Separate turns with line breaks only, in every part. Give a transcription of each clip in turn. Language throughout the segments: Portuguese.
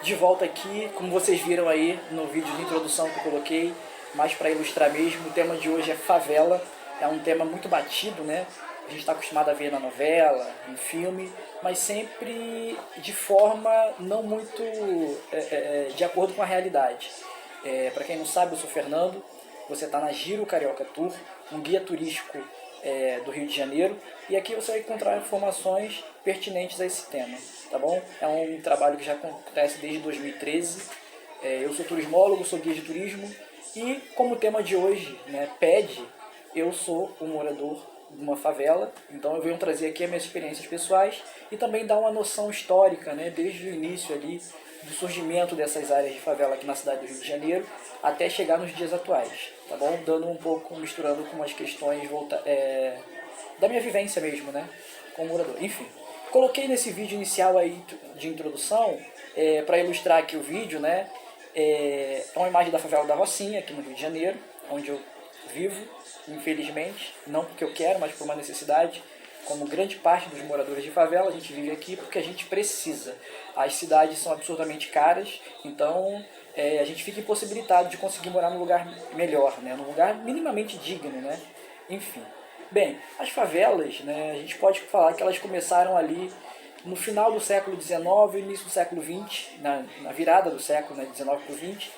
De volta aqui, como vocês viram aí no vídeo de introdução que eu coloquei, mais para ilustrar mesmo, o tema de hoje é favela. É um tema muito batido, né? A gente está acostumado a ver na novela, em filme, mas sempre de forma não muito de acordo com a realidade. Para quem não sabe, eu sou Fernando, você está na Giro Carioca Tour, um guia turístico do Rio de Janeiro, e aqui você vai encontrar informações pertinentes a esse tema, tá bom? É um trabalho que já acontece desde 2013. Eu sou turismólogo, sou guia de turismo, e como o tema de hoje, né, pede, eu sou um morador de uma favela, então eu venho trazer aqui as minhas experiências pessoais e também dar uma noção histórica, né, desde o início ali do surgimento dessas áreas de favela aqui na cidade do Rio de Janeiro até chegar nos dias atuais, tá bom? Dando um pouco, misturando com umas questões da minha vivência mesmo, né, como morador. Enfim, coloquei nesse vídeo inicial aí de introdução para ilustrar aqui o vídeo, né, é uma imagem da favela da Rocinha, aqui no Rio de Janeiro, onde eu vivo, infelizmente, não porque eu quero, mas por uma necessidade. Como grande parte dos moradores de favela, a gente vive aqui porque a gente precisa. As cidades são absurdamente caras, então a gente fica impossibilitado de conseguir morar num lugar melhor, né? Num lugar minimamente digno, né? Enfim. Bem, as favelas, né, a gente pode falar que elas começaram ali no final do século XIX, início do século XX, na virada do século, né, XIX para o XX,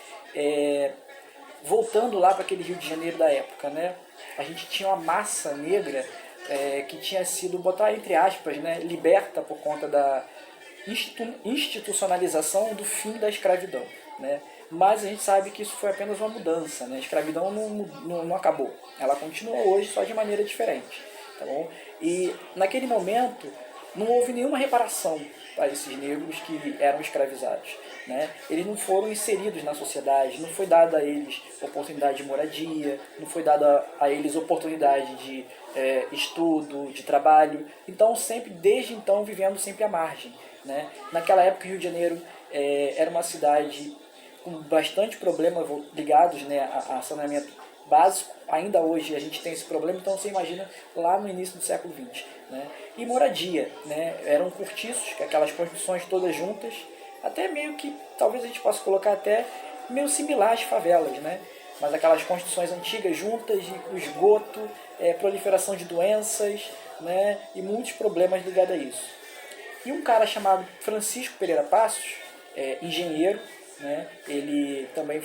voltando lá para aquele Rio de Janeiro da época, né? A gente tinha uma massa negra que tinha sido, botar entre aspas, né, liberta por conta da institucionalização do fim da escravidão, né? Mas a gente sabe que isso foi apenas uma mudança, né? A escravidão não acabou, ela continua hoje, só de maneira diferente, tá bom? E naquele momento não houve nenhuma reparação para esses negros que eram escravizados, né? Eles não foram inseridos na sociedade, não foi dada a eles oportunidade de moradia, não foi dada a eles oportunidade de estudo, de trabalho. Então, desde então, vivendo sempre à margem, né? Naquela época, o Rio de Janeiro era uma cidade com bastante problemas ligados, né, a saneamento básico. Ainda hoje a gente tem esse problema, então você imagina lá no início do século XX, né? E moradia, né? Eram cortiços, aquelas construções todas juntas, até meio que, talvez a gente possa colocar até meio similar às favelas, né? Mas aquelas construções antigas juntas, o esgoto, proliferação de doenças, né? E muitos problemas ligados a isso. E um cara chamado Francisco Pereira Passos, engenheiro, né? Ele também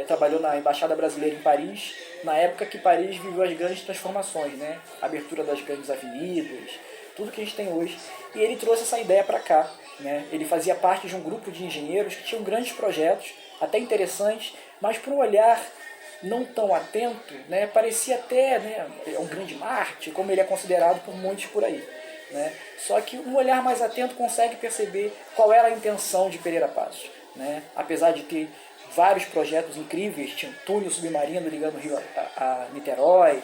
trabalhou na Embaixada Brasileira em Paris, na época que Paris viveu as grandes transformações, né? A abertura das grandes avenidas, tudo que a gente tem hoje. E ele trouxe essa ideia para cá, né? Ele fazia parte de um grupo de engenheiros que tinham grandes projetos, até interessantes, mas por um olhar não tão atento, né? Parecia até, né, um grande Marte, como ele é considerado por muitos por aí, né? Só que um olhar mais atento consegue perceber qual era a intenção de Pereira Passos, né? Apesar de ter vários projetos incríveis, tinha um túnel submarino ligando o Rio a Niterói,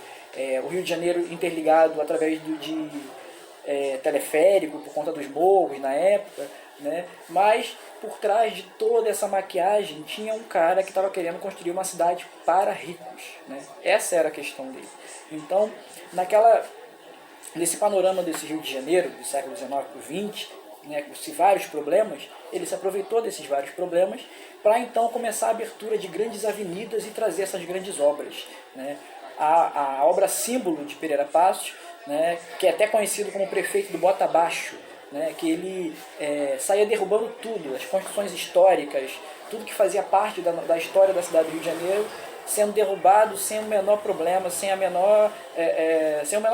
o Rio de Janeiro interligado através de teleférico por conta dos morros na época, né? Mas por trás de toda essa maquiagem tinha um cara que estava querendo construir uma cidade para ricos, né? Essa era a questão dele. Então, nesse panorama desse Rio de Janeiro, do século XIX para o XX, né, com vários problemas, ele se aproveitou desses vários problemas para então começar a abertura de grandes avenidas e trazer essas grandes obras, né? A obra símbolo de Pereira Passos, né, que é até conhecido como prefeito do Bota Abaixo, né, que ele saía derrubando tudo, as construções históricas, tudo que fazia parte da história da cidade do Rio de Janeiro, sendo derrubado sem o menor problema, sem o menor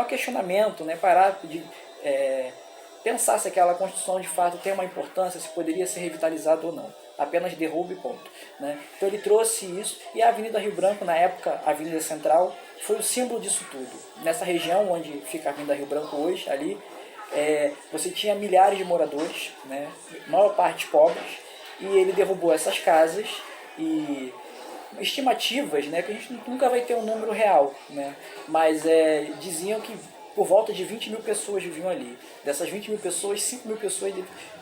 questionamento, né, parar de pensar se aquela construção de fato tem uma importância, se poderia ser revitalizada ou não. Apenas derruba e ponto, né? Então ele trouxe isso, e a Avenida Rio Branco, na época, a Avenida Central, foi o símbolo disso tudo. Nessa região onde fica a Avenida Rio Branco hoje, ali, você tinha milhares de moradores, né? Maior parte pobres, e ele derrubou essas casas e estimativas, né, que a gente nunca vai ter um número real, né, mas diziam que por volta de 20 mil pessoas viviam ali. Dessas 20 mil pessoas, 5 mil pessoas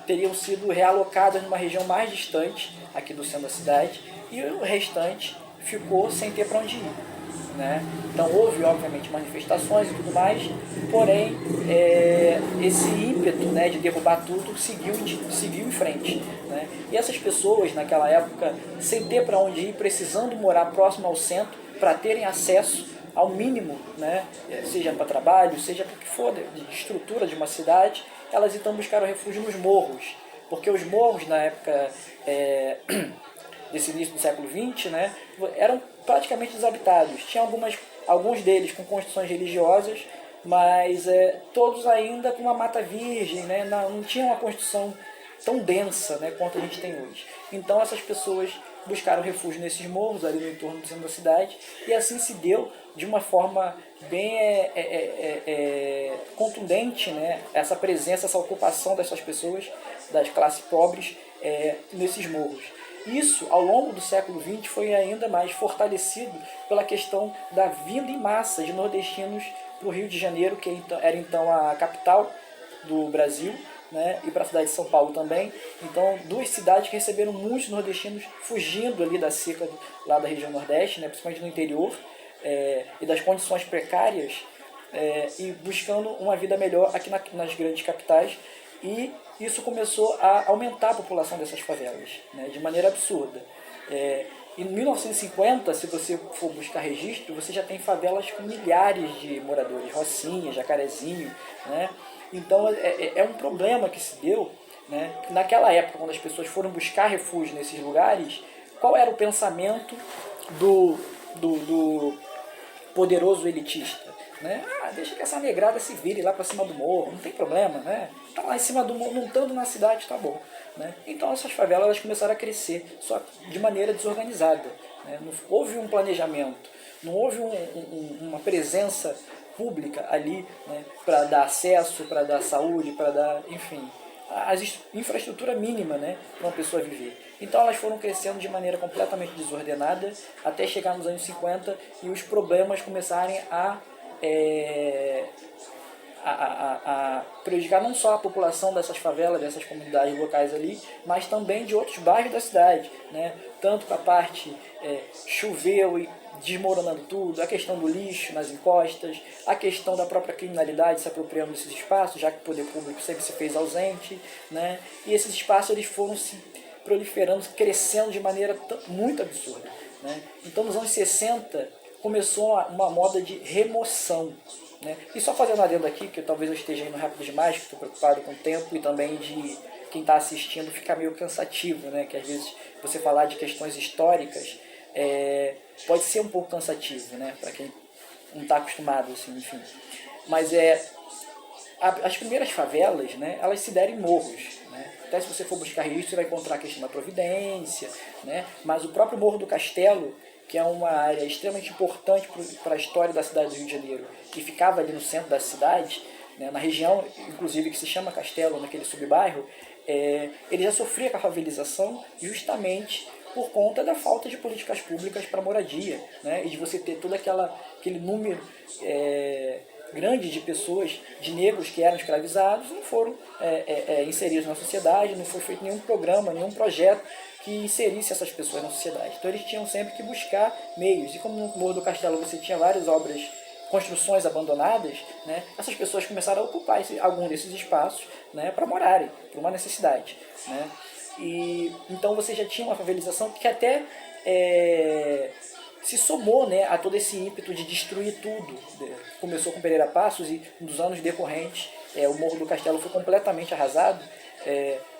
teriam sido realocadas numa região mais distante aqui do centro da cidade, e o restante ficou sem ter para onde ir. né? Então houve, obviamente, manifestações e tudo mais, porém esse ímpeto, né, de derrubar tudo seguiu em frente, né? E essas pessoas naquela época, sem ter para onde ir, precisando morar próximo ao centro para terem acesso ao mínimo, né, seja para trabalho, seja para o que for de estrutura de uma cidade, elas então buscaram refúgio nos morros, porque os morros na época desse início do século XX, né, eram praticamente desabitados. Tinha alguns deles com construções religiosas, mas todos ainda com uma mata virgem, né, não tinha uma construção tão densa, né, quanto a gente tem hoje. Então essas pessoas buscaram refúgio nesses morros, ali no entorno do centro da cidade, e assim se deu de uma forma bem contundente, né, essa presença, essa ocupação dessas pessoas, das classes pobres, nesses morros. Isso, ao longo do século XX, foi ainda mais fortalecido pela questão da vinda em massa de nordestinos para o Rio de Janeiro, que era então a capital do Brasil, né, e para a cidade de São Paulo também. Então, duas cidades que receberam muitos nordestinos fugindo ali da seca lá da região Nordeste, né, principalmente no interior, e das condições precárias, e buscando uma vida melhor aqui nas grandes capitais. E isso começou a aumentar a população dessas favelas, né, de maneira absurda. Em 1950, se você for buscar registro, você já tem favelas com milhares de moradores, Rocinha, Jacarezinho, né? Então é um problema que se deu, né? Naquela época, quando as pessoas foram buscar refúgio nesses lugares, qual era o pensamento do poderoso elitista? Né? Deixa que essa negrada se vire lá para cima do morro, não tem problema, né? Tá lá em cima do morro, não estando na cidade, tá bom. Né? Então essas favelas elas começaram a crescer, só de maneira desorganizada. Né? Não houve um planejamento, não houve uma presença pública ali, né, para dar acesso, para dar saúde, para dar, enfim, a infraestrutura mínima, né, para uma pessoa viver. Então elas foram crescendo de maneira completamente desordenada até chegar nos anos 50 e os problemas começarem a prejudicar não só a população dessas favelas, dessas comunidades locais ali, mas também de outros bairros da cidade, né? Tanto para a parte choveu e desmoronando tudo, a questão do lixo nas encostas, a questão da própria criminalidade se apropriando desses espaços, já que o poder público sempre se fez ausente, né? E esses espaços eles foram se proliferando, crescendo de maneira muito absurda, né? Então nos anos 60 começou uma moda de remoção, né? E só fazendo adendo aqui, que talvez eu esteja indo rápido demais, que estou preocupado com o tempo e também de quem está assistindo ficar meio cansativo, né? Que às vezes você falar de questões históricas pode ser um pouco cansativo, né? Para quem não está acostumado, assim, enfim. Mas as primeiras favelas, né? Elas se deram em morros, né? Até se você for buscar registro, você vai encontrar a questão da Providência, né? Mas o próprio Morro do Castelo, que é uma área extremamente importante para a história da cidade do Rio de Janeiro, que ficava ali no centro da cidade, né, na região, inclusive, que se chama Castelo, naquele subbairro, ele já sofria com a favelização justamente por conta da falta de políticas públicas para moradia, né, e de você ter todo aquele número grande de pessoas, de negros que eram escravizados, não foram inseridos na sociedade, não foi feito nenhum programa, nenhum projeto que inserisse essas pessoas na sociedade. Então eles tinham sempre que buscar meios. E como no Morro do Castelo você tinha várias obras, construções abandonadas, né, essas pessoas começaram a ocupar algum desses espaços, né, para morarem, por uma necessidade. Né. E então você já tinha uma favelização que até se somou, né, a todo esse ímpeto de destruir tudo. Começou com Pereira Passos e nos anos decorrentes o Morro do Castelo foi completamente arrasado.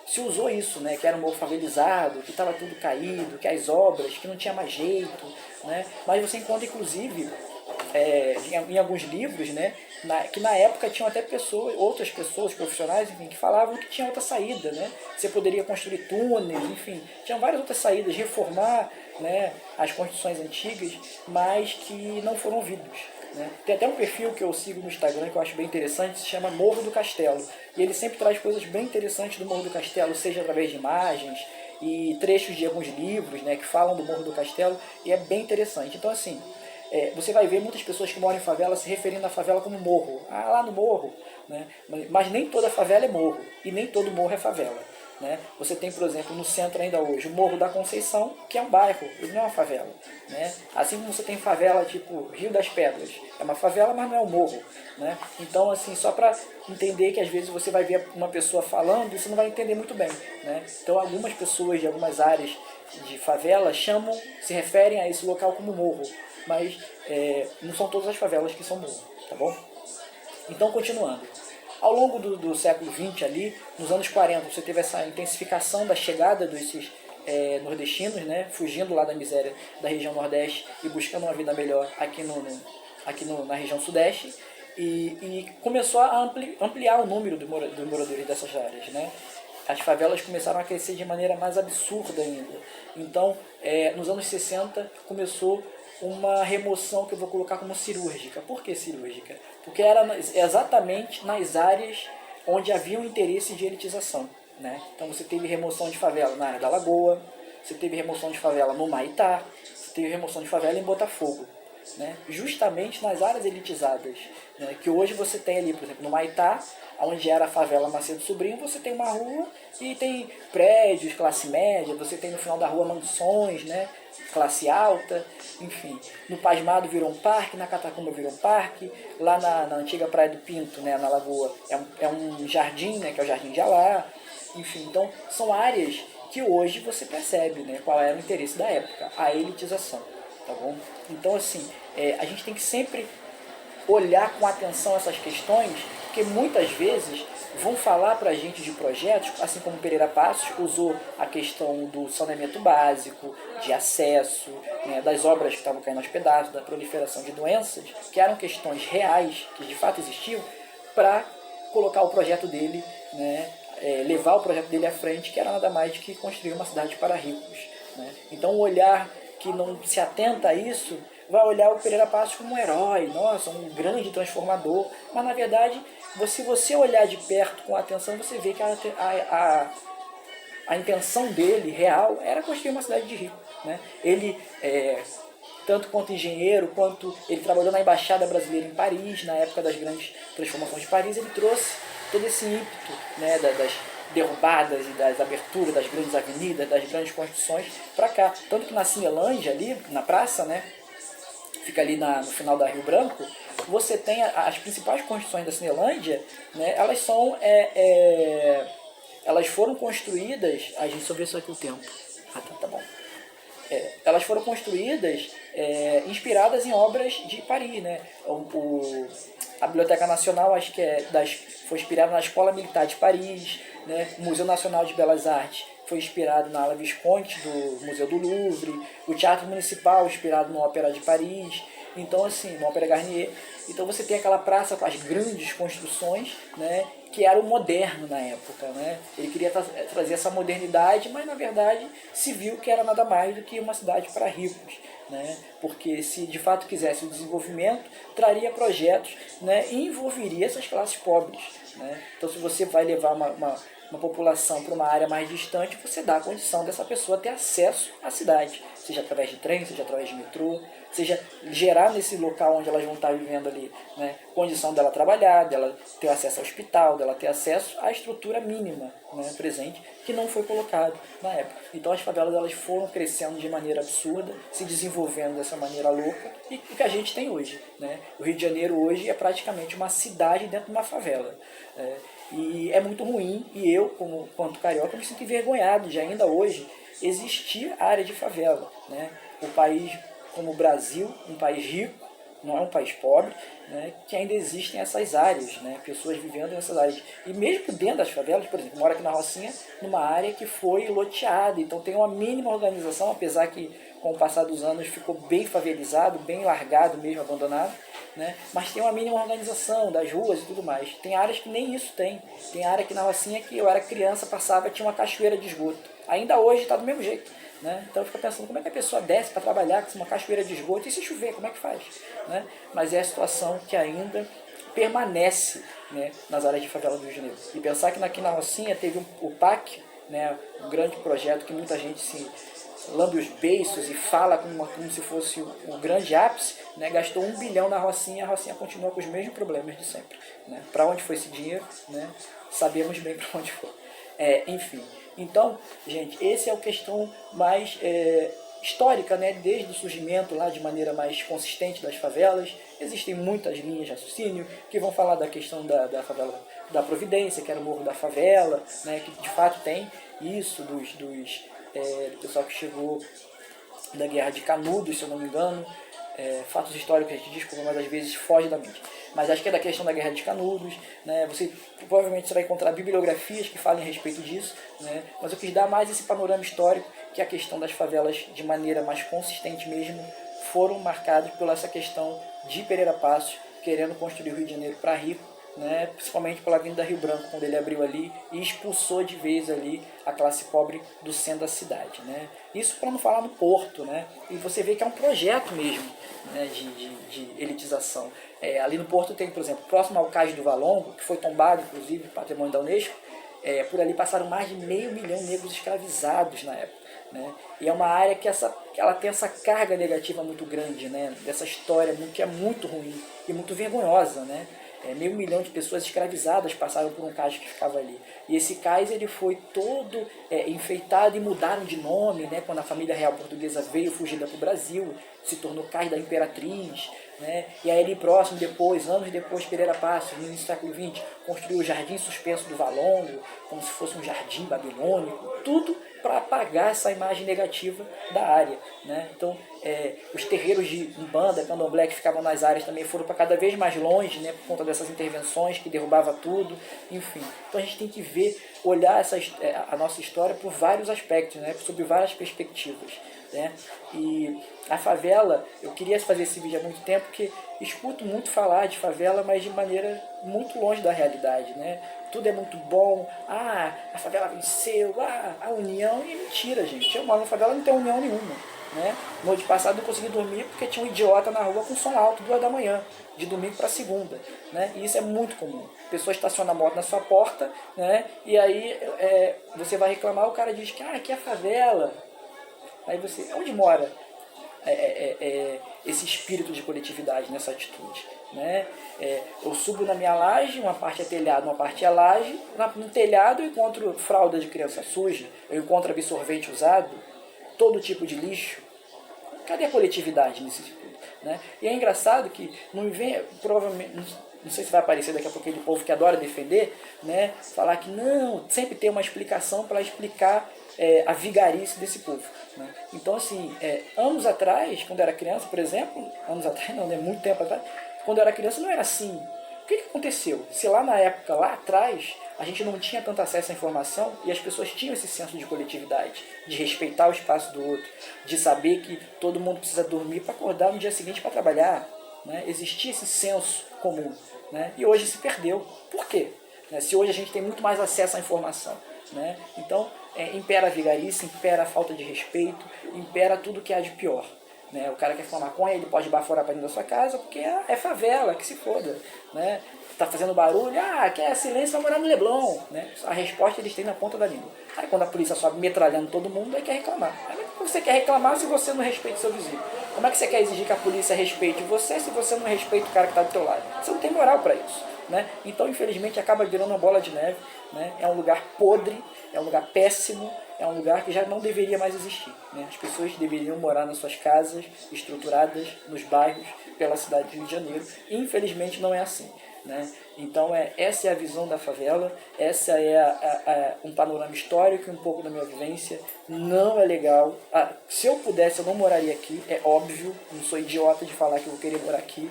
Se usou isso, né, que era um morro favelizado, que estava tudo caído, que as obras, que não tinha mais jeito, né, mas você encontra inclusive em alguns livros, né, que na época tinham até outras pessoas profissionais, enfim, que falavam que tinha outra saída, né, você poderia construir túneis, enfim, tinham várias outras saídas, reformar, né, as construções antigas, mas que não foram ouvidos. Né? Tem até um perfil que eu sigo no Instagram que eu acho bem interessante, se chama Morro do Castelo. E ele sempre traz coisas bem interessantes do Morro do Castelo, seja através de imagens e trechos de alguns livros, né, que falam do Morro do Castelo, e é bem interessante. Então, assim, você vai ver muitas pessoas que moram em favela se referindo à favela como morro. Ah, lá no morro. Né? Mas nem toda favela é morro, e nem todo morro é favela. né? Você tem, por exemplo, no centro ainda hoje, o Morro da Conceição, que é um bairro, ele não é uma favela, né? Assim como você tem favela tipo Rio das Pedras, é uma favela, mas não é um morro, né? Então, assim, só para entender que às vezes você vai ver uma pessoa falando e você não vai entender muito bem, né? Então, algumas pessoas de algumas áreas de favela se referem a esse local como morro, mas não são todas as favelas que são morro, tá bom? Então, continuando. Ao longo do século XX, ali, nos anos 40, você teve essa intensificação da chegada desses nordestinos, né, fugindo lá da miséria da região Nordeste e buscando uma vida melhor na região Sudeste, e começou a ampliar o número dos moradores dessas áreas, né? As favelas começaram a crescer de maneira mais absurda ainda. Então, nos anos 60, começou uma remoção que eu vou colocar como cirúrgica. Por que cirúrgica? Porque era exatamente nas áreas onde havia um interesse de elitização, né? Então você teve remoção de favela na área da Lagoa, você teve remoção de favela no Maitá, você teve remoção de favela em Botafogo, né? Justamente nas áreas elitizadas, né? Que hoje você tem ali, por exemplo, no Maitá, onde era a favela Macedo Sobrinho, você tem uma rua e tem prédios, classe média, você tem no final da rua mansões, né? Classe alta, enfim. No Pasmado virou um parque, na Catacumba virou um parque, lá na antiga Praia do Pinto, né, na Lagoa, é um jardim, né, que é o Jardim de Alá, enfim. Então, são áreas que hoje você percebe, né, qual era o interesse da época, a elitização, tá bom? Então, assim, a gente tem que sempre olhar com atenção essas questões, porque muitas vezes vão falar para a gente de projetos, assim como Pereira Passos usou a questão do saneamento básico, de acesso, né, das obras que estavam caindo aos pedaços, da proliferação de doenças, que eram questões reais, que de fato existiam, para colocar o projeto dele, né, levar o projeto dele à frente, que era nada mais do que construir uma cidade para ricos, né? Então o olhar que não se atenta a isso vai olhar o Pereira Passos como um herói, nossa, um grande transformador, mas na verdade, se você olhar de perto com atenção, você vê que a intenção dele, real, era construir uma cidade de rico, né? Ele, tanto quanto engenheiro, quanto ele trabalhou na Embaixada Brasileira em Paris, na época das grandes transformações de Paris, ele trouxe todo esse ímpeto, né, das derrubadas e das aberturas das grandes avenidas, das grandes construções para cá. Tanto que na Cinelândia, ali na praça, né, fica ali no final da Rio Branco, você tem as principais construções da Cinelândia, né, elas foram construídas, a gente só vê só aqui o tempo, tá bom. Elas foram construídas inspiradas em obras de Paris, né? A Biblioteca Nacional, acho que foi inspirada na Escola Militar de Paris, né? O Museu Nacional de Belas Artes foi inspirado na ala Visconti do Museu do Louvre, o Teatro Municipal inspirado na Ópera de Paris, então assim, na Ópera Garnier. Então você tem aquela praça com as grandes construções, né, que era o moderno na época, né? Ele queria trazer essa modernidade, mas na verdade se viu que era nada mais do que uma cidade para ricos, né? Porque se de fato quisesse o desenvolvimento, traria projetos, né, e envolveria essas classes pobres, né? Então se você vai levar uma população para uma área mais distante, você dá a condição dessa pessoa ter acesso à cidade, seja através de trem, seja através de metrô, seja gerar nesse local onde elas vão estar vivendo ali, né, condição dela trabalhar, dela ter acesso ao hospital, dela ter acesso à estrutura mínima, né, presente, que não foi colocado na época. Então as favelas elas foram crescendo de maneira absurda, se desenvolvendo dessa maneira louca, e o que a gente tem hoje, né? O Rio de Janeiro hoje é praticamente uma cidade dentro de uma favela. E é muito ruim, e eu, quanto carioca, me sinto envergonhado de ainda hoje existir área de favela, né? O país como o Brasil, um país rico, não é um país pobre, né, que ainda existem essas áreas, né, pessoas vivendo nessas áreas. E mesmo dentro das favelas, por exemplo, eu moro aqui na Rocinha, numa área que foi loteada, então tem uma mínima organização, apesar que com o passar dos anos ficou bem favelizado, bem largado mesmo, abandonado, né, mas tem uma mínima organização das ruas e tudo mais. Tem áreas que nem isso tem. Tem área aqui na Rocinha que eu era criança, passava, tinha uma cachoeira de esgoto. Ainda hoje está do mesmo jeito. Né? Então eu fico pensando como é que a pessoa desce para trabalhar com uma cachoeira de esgoto e se chover, como é que faz? Né? Mas é a situação que ainda permanece, né, nas áreas de favela do Rio de Janeiro. E pensar que aqui na Rocinha teve o PAC, né, um grande projeto que muita gente se lambe os beiços e fala como se fosse o grande ápice, né, gastou 1 bilhão na Rocinha, e a Rocinha continua com os mesmos problemas de sempre. Né? Para onde foi esse dinheiro? Né? Sabemos bem para onde foi. Enfim, então, gente, esse é a questão mais histórica, né? Desde o surgimento lá de maneira mais consistente das favelas. Existem muitas linhas de raciocínio que vão falar da questão da favela da Providência, que era o Morro da Favela, né? Que de fato tem isso do pessoal que chegou da Guerra de Canudos, se eu não me engano. Fatos históricos a gente desculpa, mas às vezes foge da mente. Mas acho que é da questão da Guerra de Canudos, né? Provavelmente você vai encontrar bibliografias que falem a respeito disso, né? Mas eu quis dar mais esse panorama histórico, que a questão das favelas, de maneira mais consistente mesmo, foram marcadas pela essa questão de Pereira Passos querendo construir o Rio de Janeiro para rico, né, principalmente pela Avenida Rio Branco, quando ele abriu ali e expulsou de vez ali a classe pobre do centro da cidade. Né. Isso para não falar no Porto, né, e você vê que é um projeto mesmo, né, de elitização. Ali no Porto tem, por exemplo, próximo ao Cais do Valongo, que foi tombado, inclusive, patrimônio da Unesco, por ali passaram mais de 500 mil negros escravizados na época. Né? E é uma área que ela tem essa carga negativa muito grande, né? Dessa história que é muito ruim e muito vergonhosa, né? 500 mil de pessoas escravizadas passaram por um cais que ficava ali. E esse cais ele foi todo enfeitado e mudaram de nome, né? Quando a família real portuguesa veio fugida para o Brasil, se tornou Cais da Imperatriz. Né? E aí ali próximo, anos depois, Pereira Passos, no início do século XX, construiu o Jardim Suspenso do Valongo, como se fosse um jardim babilônico, tudo para apagar essa imagem negativa da área. Né? Então, os terreiros de Umbanda, Candomblé, que ficavam nas áreas também foram para cada vez mais longe, né? Por conta dessas intervenções que derrubava tudo, enfim. Então a gente tem que olhar a nossa história por vários aspectos, né? Sob várias perspectivas. Né? E a favela, eu queria fazer esse vídeo há muito tempo, porque escuto muito falar de favela, mas de maneira muito longe da realidade. Né? Tudo é muito bom, a favela venceu, a união, e mentira, gente. Eu moro na favela, não tem união nenhuma. Né? Noite passada eu não consegui dormir porque tinha um idiota na rua com som alto, 2 da manhã, de domingo para segunda. Né? E isso é muito comum. A pessoa estaciona a moto na sua porta, né? E aí você vai reclamar, o cara diz que aqui é favela. Aí você, onde mora esse espírito de coletividade nessa atitude? Né? Eu subo na minha laje, uma parte é telhado, uma parte é laje. No telhado eu encontro fralda de criança suja, eu encontro absorvente usado, todo tipo de lixo. Cadê a coletividade nisso tudo? Né? E é engraçado que não vem, provavelmente, não sei se vai aparecer daqui a pouco aquele povo que adora defender, né? Falar que não, sempre tem uma explicação para explicar a vigarice desse povo. Né? Então, assim, anos atrás, quando eu era criança, por exemplo, anos atrás não, né? Muito tempo atrás, quando eu era criança não era assim. O que aconteceu? Se lá na época, lá atrás, a gente não tinha tanto acesso à informação e as pessoas tinham esse senso de coletividade, de respeitar o espaço do outro, de saber que todo mundo precisa dormir para acordar no dia seguinte para trabalhar. Né? Existia esse senso comum. Né? E hoje se perdeu. Por quê? Se hoje a gente tem muito mais acesso à informação. Né? Então, impera a vigarice, impera a falta de respeito, impera tudo que há de pior. Né? O cara quer fumar maconha, ele pode baforar para dentro da sua casa porque é favela, que se foda. Né? Tá fazendo barulho, quer silêncio, vai morar no Leblon. Né? A resposta eles têm na ponta da língua. Aí quando a polícia sobe metralhando todo mundo, aí quer reclamar. Aí como você quer reclamar se você não respeita seu vizinho? Como é que você quer exigir que a polícia respeite você se você não respeita o cara que está do teu lado? Você não tem moral para isso. Né? Então, infelizmente, acaba virando uma bola de neve. Né? É um lugar podre, é um lugar péssimo, é um lugar que já não deveria mais existir. Né? As pessoas deveriam morar nas suas casas, estruturadas, nos bairros, pela cidade do Rio de Janeiro. E, infelizmente, não é assim. Né? Então, essa é a visão da favela, essa é um panorama histórico e um pouco da minha vivência. Não é legal. Se eu pudesse, eu não moraria aqui, é óbvio. Não sou idiota de falar que eu vou querer morar aqui.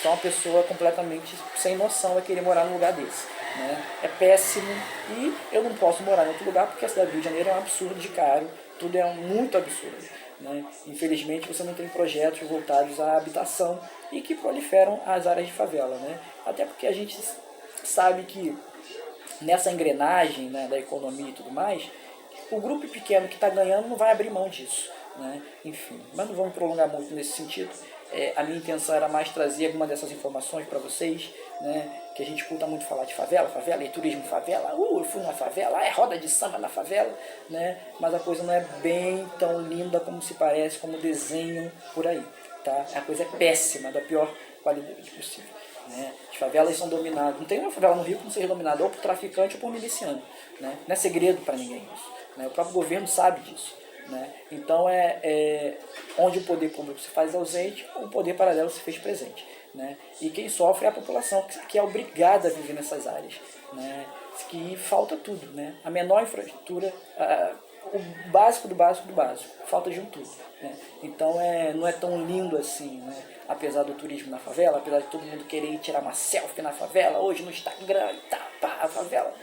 Sou uma pessoa completamente sem noção a querer morar num lugar desse. Né? É péssimo e eu não posso morar em outro lugar porque a cidade do Rio de Janeiro é um absurdo de caro, tudo é muito absurdo. Né? Infelizmente você não tem projetos voltados à habitação e que proliferam as áreas de favela. Né? Até porque a gente sabe que nessa engrenagem, né, da economia e tudo mais, o grupo pequeno que está ganhando não vai abrir mão disso. Né? Enfim, mas não vamos prolongar muito nesse sentido. A minha intenção era mais trazer alguma dessas informações para vocês, né? Que a gente escuta muito falar de favela, e turismo favela, eu fui na favela, é roda de samba na favela, né? Mas a coisa não é bem tão linda como se parece, como desenham por aí, tá? A coisa é péssima, da pior qualidade possível. né? As favelas são dominadas, não tem uma favela no Rio que não seja dominada ou por traficante ou por miliciano, né? Não é segredo para ninguém isso, né? O próprio governo sabe disso, né? Então onde o poder público se faz ausente, o poder paralelo se fez presente, né? E quem sofre é a população que é obrigada a viver nessas áreas, né? Que falta tudo, né? A menor infraestrutura, o básico do básico do básico, falta de um tudo, né? Então não é tão lindo assim, né? Apesar do turismo na favela, apesar de todo mundo querer ir tirar uma selfie na favela, hoje no Instagram, tá, pá, a favela,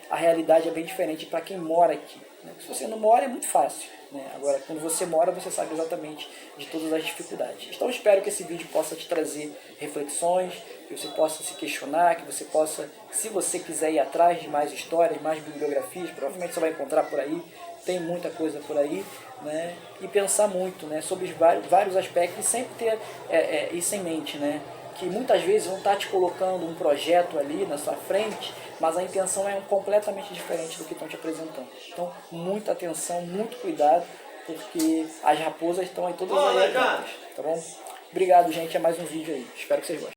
a realidade é bem diferente para quem mora aqui, né? Se você não mora é muito fácil, né? Agora, quando você mora, você sabe exatamente de todas as dificuldades. Então, espero que esse vídeo possa te trazer reflexões, que você possa se questionar, que você possa, se você quiser ir atrás de mais histórias, mais bibliografias, provavelmente você vai encontrar por aí, tem muita coisa por aí, né? E pensar muito, né, sobre os vários aspectos e sempre ter isso em mente, né? Que muitas vezes vão estar te colocando um projeto ali na sua frente, mas a intenção é completamente diferente do que estão te apresentando. Então, muita atenção, muito cuidado, porque as raposas estão em todas as áreas, tá bom? Obrigado, gente, é mais um vídeo aí. Espero que vocês gostem.